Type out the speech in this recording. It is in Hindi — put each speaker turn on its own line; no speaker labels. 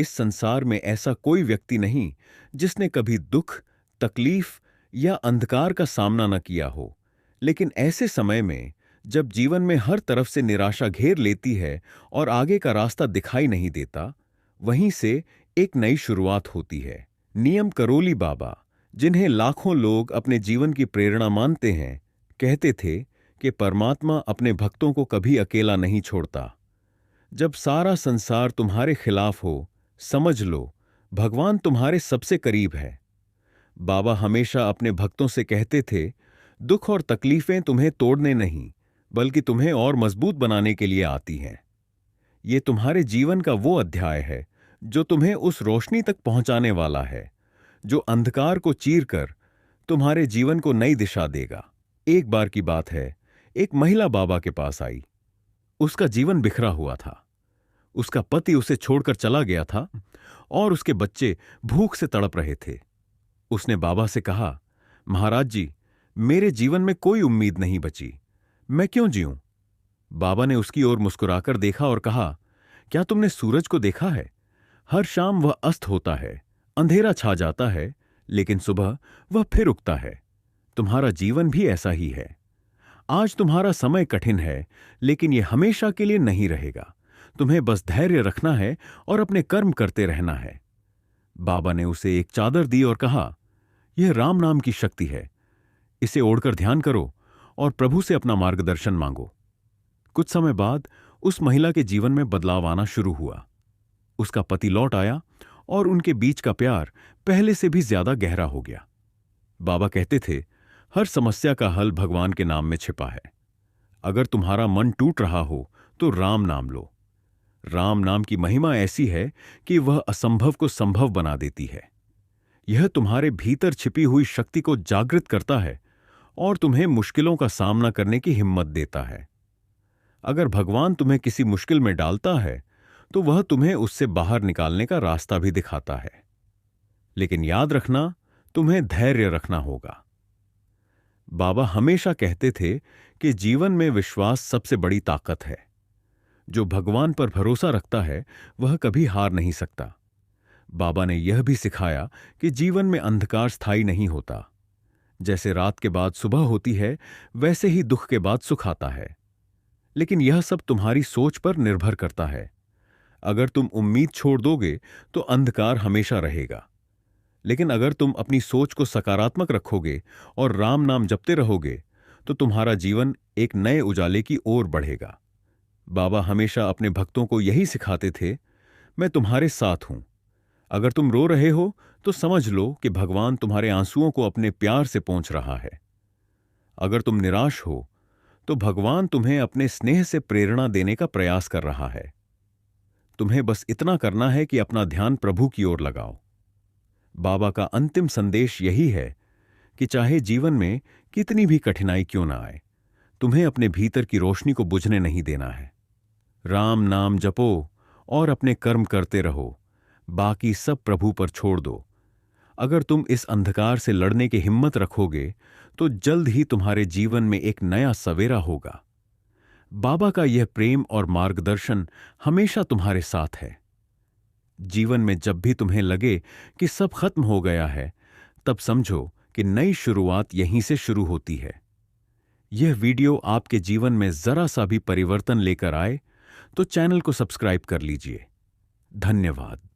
इस संसार में ऐसा कोई व्यक्ति नहीं जिसने कभी दुख, तकलीफ या अंधकार का सामना न किया हो। लेकिन ऐसे समय में जब जीवन में हर तरफ से निराशा घेर लेती है और आगे का रास्ता दिखाई नहीं देता, वहीं से एक नई शुरुआत होती है। नियम करोली बाबा, जिन्हें लाखों लोग अपने जीवन की प्रेरणा मानते हैं, कहते थे कि परमात्मा अपने भक्तों को कभी अकेला नहीं छोड़ता। जब सारा संसार तुम्हारे खिलाफ हो, समझ लो भगवान तुम्हारे सबसे करीब है। बाबा हमेशा अपने भक्तों से कहते थे, दुख और तकलीफें तुम्हें तोड़ने नहीं, बल्कि तुम्हें और मजबूत बनाने के लिए आती हैं। ये तुम्हारे जीवन का वो अध्याय है जो तुम्हें उस रोशनी तक पहुंचाने वाला है, जो अंधकार को चीरकर तुम्हारे जीवन को नई दिशा देगा। एक बार की बात है, एक महिला बाबा के पास आई। उसका जीवन बिखरा हुआ था। उसका पति उसे छोड़कर चला गया था और उसके बच्चे भूख से तड़प रहे थे। उसने बाबा से कहा, महाराज जी, मेरे जीवन में कोई उम्मीद नहीं बची, मैं क्यों जीऊं? बाबा ने उसकी ओर मुस्कुराकर देखा और कहा, क्या तुमने सूरज को देखा है? हर शाम वह अस्त होता है, अंधेरा छा जाता है, लेकिन सुबह वह फिर उगता है। तुम्हारा जीवन भी ऐसा ही है। आज तुम्हारा समय कठिन है, लेकिन यह हमेशा के लिए नहीं रहेगा। तुम्हें बस धैर्य रखना है और अपने कर्म करते रहना है। बाबा ने उसे एक चादर दी और कहा, यह राम नाम की शक्ति है, इसे ओढ़कर ध्यान करो और प्रभु से अपना मार्गदर्शन मांगो। कुछ समय बाद उस महिला के जीवन में बदलाव आना शुरू हुआ। उसका पति लौट आया और उनके बीच का प्यार पहले से भी ज्यादा गहरा हो गया। बाबा कहते थे, हर समस्या का हल भगवान के नाम में छिपा है। अगर तुम्हारा मन टूट रहा हो तो राम नाम लो। राम नाम की महिमा ऐसी है कि वह असंभव को संभव बना देती है। यह तुम्हारे भीतर छिपी हुई शक्ति को जागृत करता है और तुम्हें मुश्किलों का सामना करने की हिम्मत देता है। अगर भगवान तुम्हें किसी मुश्किल में डालता है तो वह तुम्हें उससे बाहर निकालने का रास्ता भी दिखाता है। लेकिन याद रखना, तुम्हें धैर्य रखना होगा। बाबा हमेशा कहते थे कि जीवन में विश्वास सबसे बड़ी ताकत है। जो भगवान पर भरोसा रखता है वह कभी हार नहीं सकता। बाबा ने यह भी सिखाया कि जीवन में अंधकार स्थायी नहीं होता। जैसे रात के बाद सुबह होती है, वैसे ही दुख के बाद सुख आता है। लेकिन यह सब तुम्हारी सोच पर निर्भर करता है। अगर तुम उम्मीद छोड़ दोगे तो अंधकार हमेशा रहेगा। लेकिन अगर तुम अपनी सोच को सकारात्मक रखोगे और राम नाम जपते रहोगे तो तुम्हारा जीवन एक नए उजाले की ओर बढ़ेगा। बाबा हमेशा अपने भक्तों को यही सिखाते थे, मैं तुम्हारे साथ हूं। अगर तुम रो रहे हो तो समझ लो कि भगवान तुम्हारे आंसुओं को अपने प्यार से पोंछ रहा है। अगर तुम निराश हो तो भगवान तुम्हें अपने स्नेह से प्रेरणा देने का प्रयास कर रहा है। तुम्हें बस इतना करना है कि अपना ध्यान प्रभु की ओर लगाओ। बाबा का अंतिम संदेश यही है कि चाहे जीवन में कितनी भी कठिनाई क्यों ना आए, तुम्हें अपने भीतर की रोशनी को बुझने नहीं देना है। राम नाम जपो और अपने कर्म करते रहो, बाकी सब प्रभु पर छोड़ दो। अगर तुम इस अंधकार से लड़ने की हिम्मत रखोगे तो जल्द ही तुम्हारे जीवन में एक नया सवेरा होगा। बाबा का यह प्रेम और मार्गदर्शन हमेशा तुम्हारे साथ है। जीवन में जब भी तुम्हें लगे कि सब खत्म हो गया है, तब समझो कि नई शुरुआत यहीं से शुरू होती है। यह वीडियो आपके जीवन में जरा सा भी परिवर्तन लेकर आए तो चैनल को सब्सक्राइब कर लीजिए। धन्यवाद।